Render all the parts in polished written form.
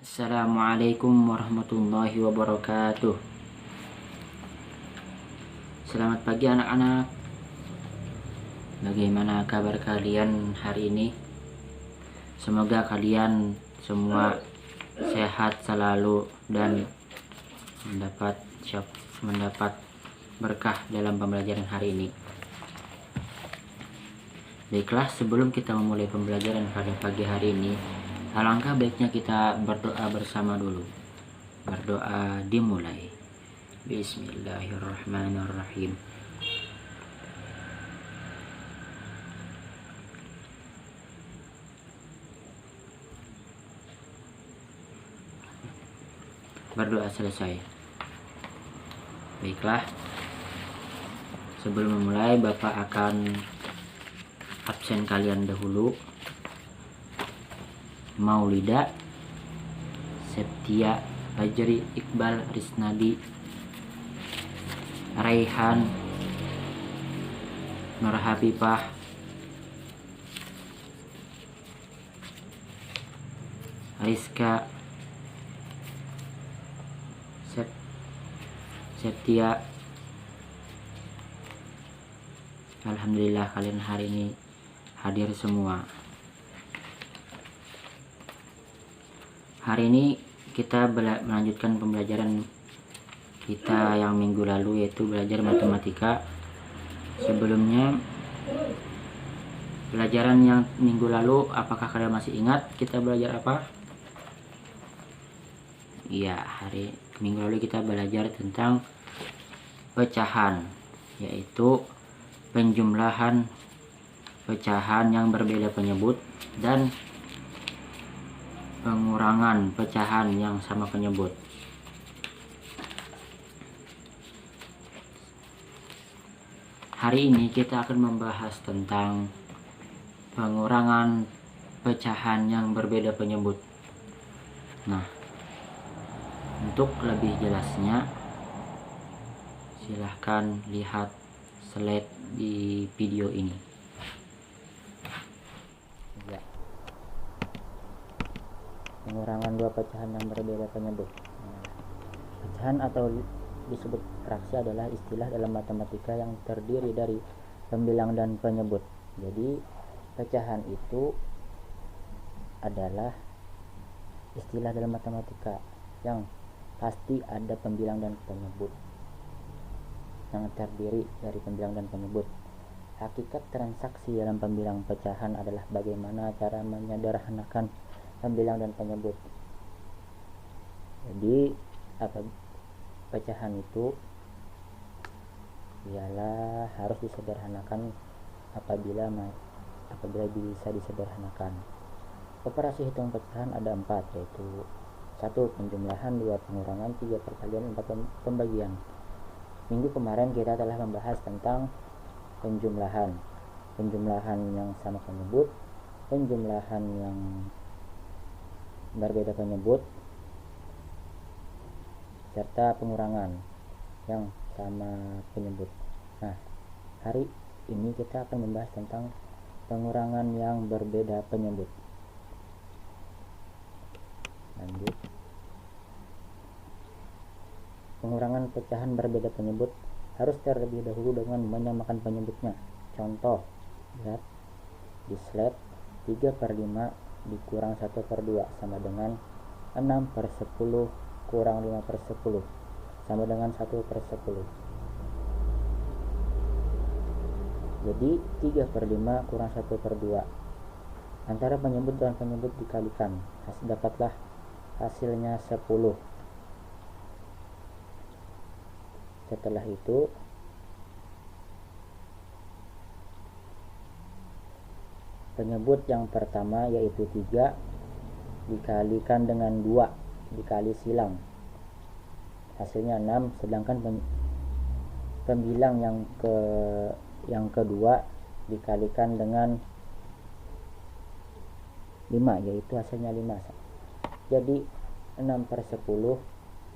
Assalamualaikum warahmatullahi wabarakatuh. Selamat pagi anak-anak. Bagaimana kabar kalian hari ini? Semoga kalian semua sehat selalu dan mendapat berkah dalam pembelajaran hari ini. Baiklah, sebelum kita memulai pembelajaran pada pagi hari ini, alangkah baiknya kita berdoa bersama dulu. Berdoa dimulai. Bismillahirrahmanirrahim. Berdoa selesai. Baiklah, sebelum memulai Bapak akan absen kalian dahulu. Maulida Septia Fajri Iqbal Risnadi Raihan Nur Habibah Rizka Septia. Alhamdulillah kalian hari ini hadir semua. Hari ini kita melanjutkan pembelajaran kita yang minggu lalu, yaitu belajar matematika. Sebelumnya, pelajaran yang minggu lalu, apakah kalian masih ingat kita belajar apa? Iya, minggu lalu kita belajar tentang pecahan, yaitu penjumlahan pecahan yang berbeda penyebut dan pengurangan pecahan yang sama penyebut. Hari ini kita akan membahas tentang pengurangan pecahan yang berbeda penyebut. Nah, untuk lebih jelasnya, silahkan lihat slide di video ini. Ya. Pengurangan dua pecahan yang berbeda penyebut. Pecahan atau disebut fraksi adalah istilah dalam matematika yang terdiri dari pembilang dan penyebut. Jadi pecahan itu adalah istilah dalam matematika yang pasti ada pembilang dan penyebut, yang terdiri dari pembilang dan penyebut. Hakikat transaksi dalam pembilang pecahan adalah bagaimana cara menyederhanakan pembilang dan penyebut. Jadi pecahan itu ialah harus disederhanakan apabila bisa disederhanakan. Operasi hitung pecahan ada 4, yaitu 1. Penjumlahan, 2. Pengurangan, 3. Perkalian, 4. Pembagian. Minggu kemarin kita telah membahas tentang penjumlahan yang sama penyebut, penjumlahan yang berbeda penyebut, serta pengurangan yang sama penyebut. Nah, hari ini kita akan membahas tentang pengurangan yang berbeda penyebut. Lanjut. Pengurangan pecahan berbeda penyebut harus terlebih dahulu dengan menyamakan penyebutnya. Contoh, lihat di slide. 3/5 dikurang 1/2 sama dengan 6/10 kurang 5/10 sama dengan 1/10. Jadi 3/5 kurang 1/2, antara penyebut dan penyebut dikalikan, dapatlah hasilnya 10. Setelah itu penyebut yang pertama yaitu 3 dikalikan dengan 2 dikali silang, hasilnya 6. Sedangkan pembilang yang kedua dikalikan dengan 5, yaitu hasilnya 5. Jadi 6/10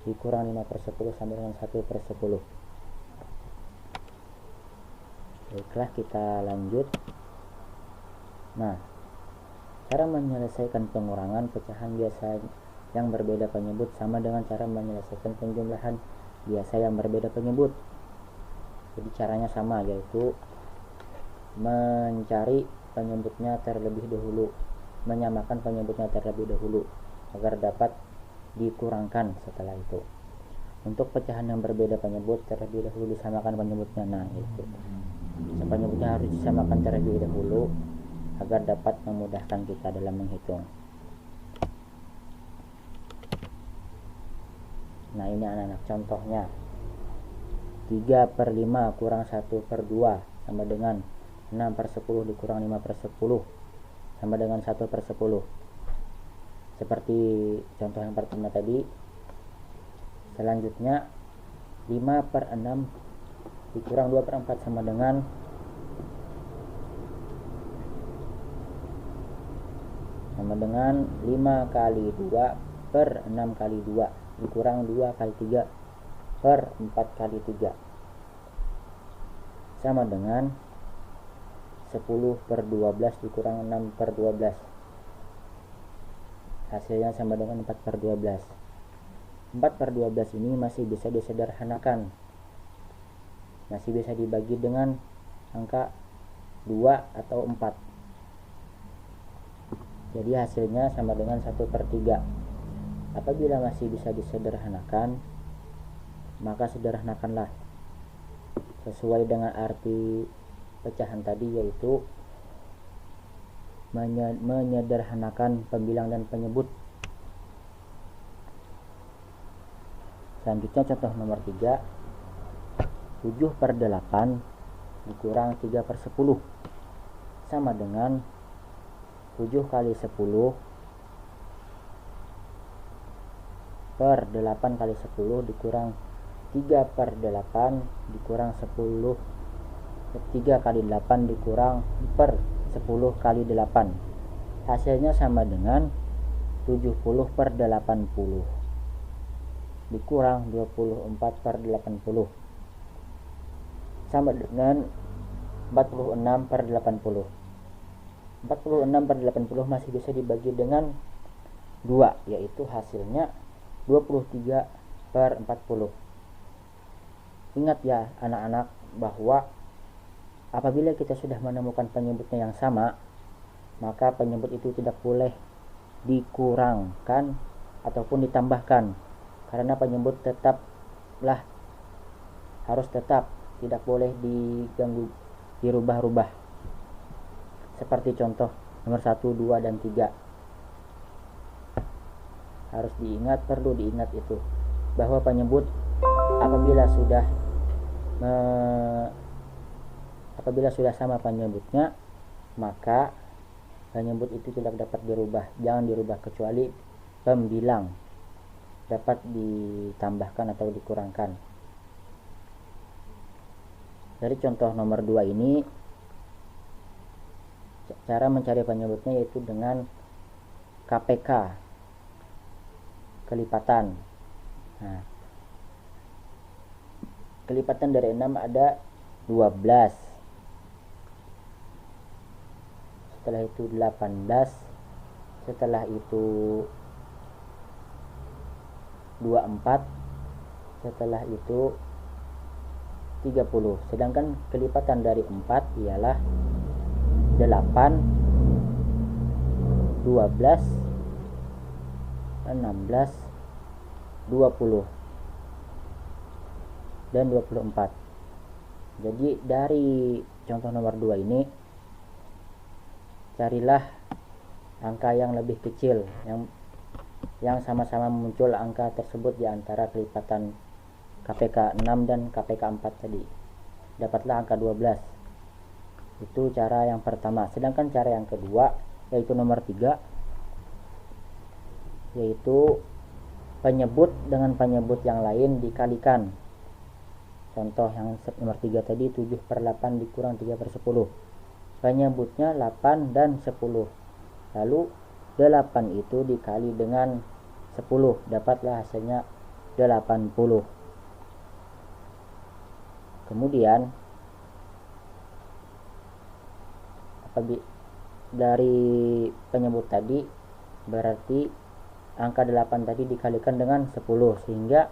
dikurang 5/10 sama dengan 1/10. Baiklah, kita lanjut. Nah, cara menyelesaikan pengurangan pecahan yang berbeda penyebut sama dengan cara menyelesaikan penjumlahan biasa yang berbeda penyebut. Jadi caranya sama, yaitu mencari penyebutnya terlebih dahulu, menyamakan penyebutnya terlebih dahulu agar dapat dikurangkan setelah itu. Untuk pecahan yang berbeda penyebut, terlebih dahulu disamakan penyebutnya. Nah, itu penyebutnya harus disamakan terlebih dahulu agar dapat memudahkan kita dalam menghitung. Nah, ini anak-anak contohnya. 3/5 kurang 1/2 sama dengan 6/10 dikurang 5/10 sama dengan 1/10. Seperti contoh yang pertama tadi. Selanjutnya 5/6 dikurang 2/4 sama dengan 5 kali 2 per 6 kali 2 dikurang 2 kali 3 per 4 kali 3 sama dengan 10/12 dikurang 6/12. Hasilnya sama dengan 4/12. 4/12 ini masih bisa disederhanakan, masih bisa dibagi dengan angka 2 atau 4. Jadi hasilnya sama dengan 1/3. Apabila masih bisa disederhanakan, maka sederhanakanlah sesuai dengan arti pecahan tadi, yaitu menyederhanakan pembilang dan penyebut. Selanjutnya contoh nomor 3. 7/8 dikurang 3/10 sama dengan 7 kali 10 per 8 kali 10 dikurang 3/8 dikurang 10. 3 kali 8 dikurang per 10 kali 8. Hasilnya sama dengan 70/80 dikurang 24/80 sama dengan 46/80. 46/80 masih bisa dibagi dengan 2, yaitu hasilnya 23/40. Ingat ya anak-anak, bahwa apabila kita sudah menemukan penyebutnya yang sama, maka penyebut itu tidak boleh dikurangkan ataupun ditambahkan, karena penyebut tetaplah harus tetap, tidak boleh diganggu, dirubah-rubah. Seperti contoh nomor 1, 2, dan 3. Harus diingat, perlu diingat itu, bahwa penyebut apabila sudah sama penyebutnya, maka penyebut itu tidak dapat dirubah. Jangan dirubah kecuali pembilang dapat ditambahkan atau dikurangkan. Dari contoh nomor 2 ini, cara mencari penyebutnya yaitu dengan KPK, kelipatan. Nah, kelipatan dari 6 ada 12, setelah itu 18, setelah itu 24, setelah itu 30. Sedangkan kelipatan dari 4 ialah 8, 12, 16, 20, dan 24. Jadi dari contoh nomor 2 ini, carilah angka yang lebih kecil, yang sama-sama muncul angka tersebut di antara kelipatan KPK 6 dan KPK 4 tadi. Dapatlah angka 12. Itu cara yang pertama. Sedangkan cara yang kedua, yaitu nomor 3, yaitu penyebut dengan penyebut yang lain dikalikan. Contoh yang nomor 3 tadi, 7/8 dikurang 3/10. Penyebutnya 8 dan 10. Lalu 8 itu dikali dengan 10, dapatlah hasilnya 80. Kemudian dari penyebut tadi berarti angka 8 tadi dikalikan dengan 10, sehingga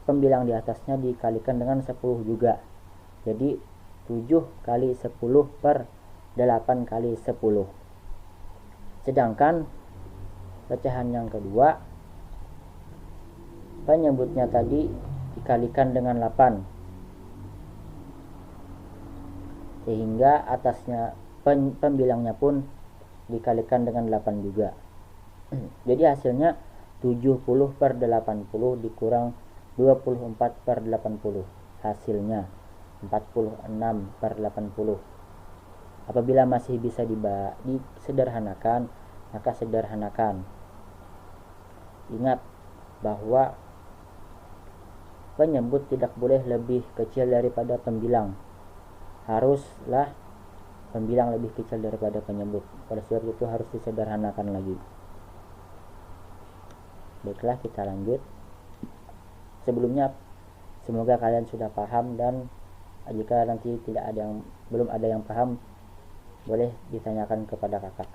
pembilang di atasnya dikalikan dengan 10 juga. Jadi 7 kali 10 per 8 kali 10. Sedangkan pecahan yang kedua, penyebutnya tadi dikalikan dengan 8, sehingga atasnya pembilangnya pun dikalikan dengan 8 juga. Jadi hasilnya 70 per 80 dikurang 24 per 80, hasilnya 46 per 80. Apabila masih bisa disederhanakan, maka sederhanakan. Ingat bahwa penyebut tidak boleh lebih kecil daripada pembilang. Haruslah pembilang lebih kecil daripada penyebut. Pada sebab itu harus disederhanakan lagi. Baiklah, kita lanjut. Sebelumnya semoga kalian sudah paham, dan jika nanti belum ada yang paham, boleh ditanyakan kepada kakak.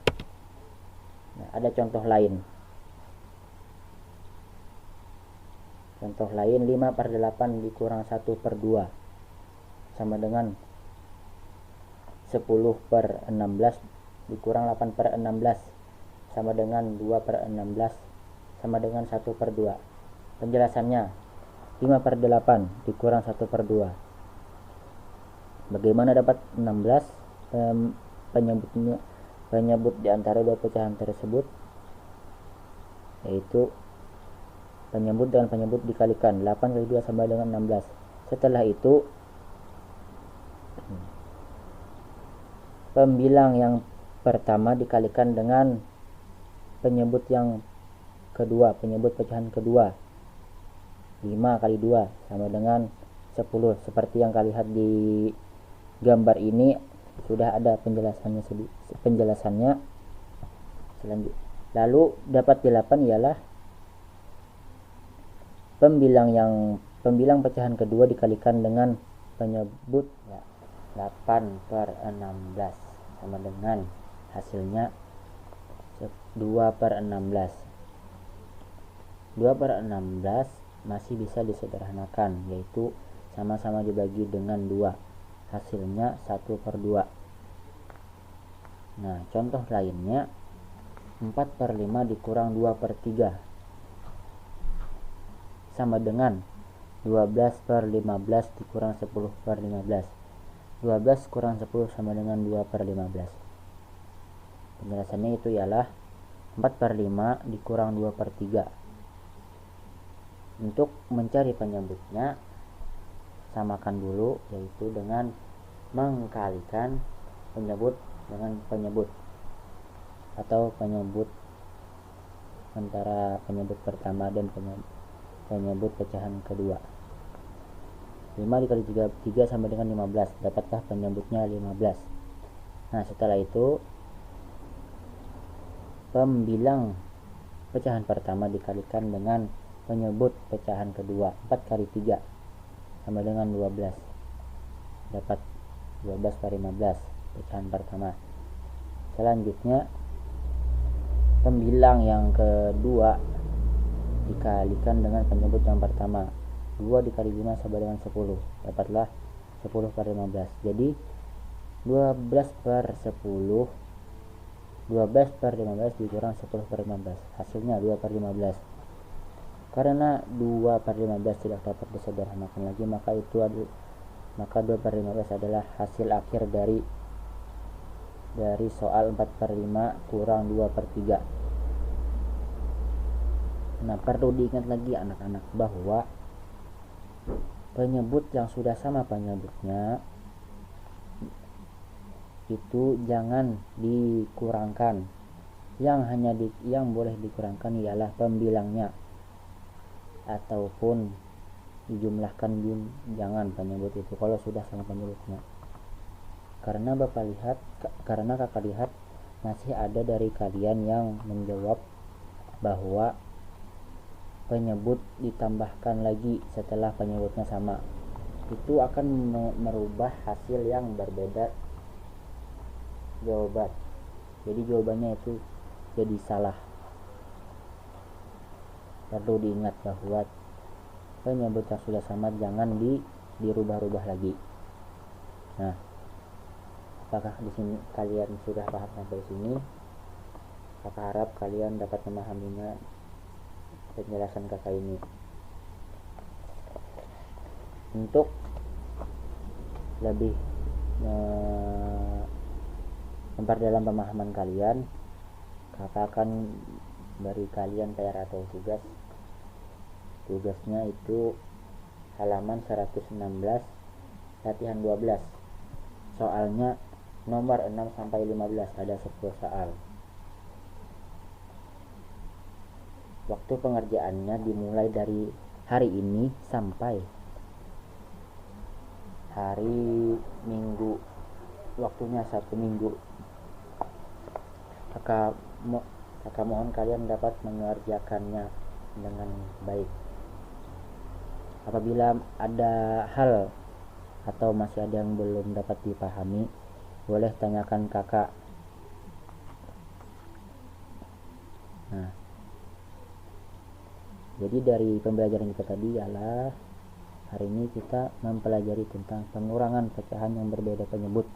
Nah, ada contoh lain. Contoh lain, 5 per 8 dikurang 1 per 2 sama dengan 10 per 16 dikurang 8 per 16 sama dengan 2 per 16 sama dengan 1 per 2. Penjelasannya, 5 per 8 dikurang 1 per 2. Bagaimana dapat 16? Penyebut di antara dua pecahan tersebut, yaitu penyebut dengan penyebut dikalikan. 8 kali 2 sama dengan 16. Setelah itu pembilang yang pertama dikalikan dengan penyebut yang kedua, penyebut pecahan kedua. 5 kali 2 sama dengan 10. Seperti yang kalian lihat di gambar ini, sudah ada penjelasannya. Selanjutnya, lalu dapat 8 ialah pembilang pecahan kedua dikalikan dengan penyebut 8 per 16 sama dengan hasilnya 2 per 16. 2 per 16 masih bisa disederhanakan, yaitu sama-sama dibagi dengan 2, hasilnya 1 per 2. Nah, contoh lainnya, 4 per 5 dikurang 2 per 3 sama dengan 12 per 15 dikurang 10 per 15. 12 kurang 10 sama dengan 2 per 15. Penjelasannya itu ialah 4 per 5 dikurang 2 per 3. Untuk mencari penyebutnya, samakan dulu, yaitu dengan mengkalikan penyebut dengan penyebut, atau penyebut antara penyebut pertama dan penyebut pecahan kedua. 5 dikali 3 sama dengan 15. Dapatkah penyebutnya 15? Nah, setelah itu pembilang pecahan pertama dikalikan dengan penyebut pecahan kedua. 4 kali 3 sama dengan 12. Dapat 12 per 15 pecahan pertama. Selanjutnya pembilang yang kedua dikalikan dengan penyebut yang pertama. 2 dikali 5 sama dengan 10. Dapatlah 10 per 15. Jadi 12 per 10, 12 per 15 dikurang 10 per 15, hasilnya 2 per 15. Karena 2 per 15 tidak dapat disederhanakan lagi, maka 2 per 15 adalah hasil akhir dari soal 4 per 5 kurang 2 per 3. Nah, perlu diingat lagi anak-anak bahwa penyebut yang sudah sama penyebutnya itu jangan dikurangkan. Yang boleh dikurangkan ialah pembilangnya, ataupun dijumlahkan, jangan penyebut itu kalau sudah sama penyebutnya. Karena kakak lihat masih ada dari kalian yang menjawab bahwa penyebut ditambahkan lagi setelah penyebutnya sama. Itu akan merubah hasil yang berbeda jawaban. Jadi jawabannya itu jadi salah. perlu diingat bahwa penyebut yang sudah samad jangan dirubah-rubah lagi. Nah, apakah di sini kalian sudah paham sampai sini? Kakak harap kalian dapat memahaminya, penjelasan kakak ini. Untuk lebih memperdalam pemahaman kalian, kakak akan beri kalian PR atau tugas. Tugasnya itu halaman 116 latihan 12. Soalnya nomor 6 sampai 15, ada 10 soal. Waktu pengerjaannya dimulai dari hari ini sampai hari Minggu. Waktunya 1 minggu. Kakak mohon kalian dapat mengerjakannya dengan baik. Apabila ada hal atau masih ada yang belum dapat dipahami, boleh tanyakan kakak. Nah, jadi dari pembelajaran kita tadi ialah hari ini kita mempelajari tentang pengurangan pecahan yang berbeda penyebut.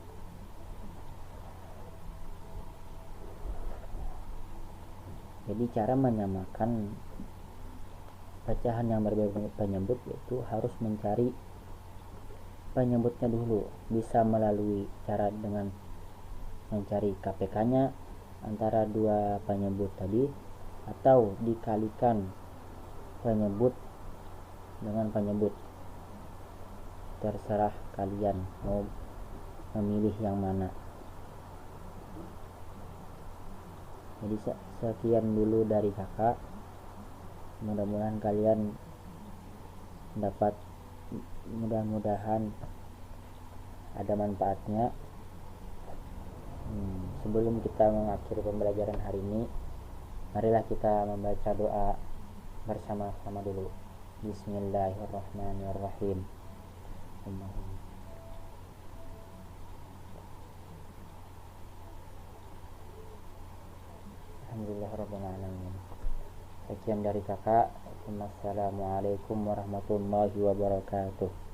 Jadi cara menyamakan pecahan yang berbeda penyebut yaitu harus mencari penyebutnya dulu. Bisa melalui cara dengan mencari KPK-nya antara dua penyebut tadi, atau dikalikan penyebut dengan penyebut. Terserah kalian mau memilih yang mana. Jadi sekian dulu dari kakak. Mudah-mudahan kalian dapat, mudah-mudahan ada manfaatnya. Sebelum kita mengakhiri pembelajaran hari ini, marilah kita membaca doa bersama-sama dulu. Bismillahirrahmanirrahim. Alhamdulillahirabbil alamin. Sekian dari kakak. Wassalamualaikum warahmatullahi wabarakatuh.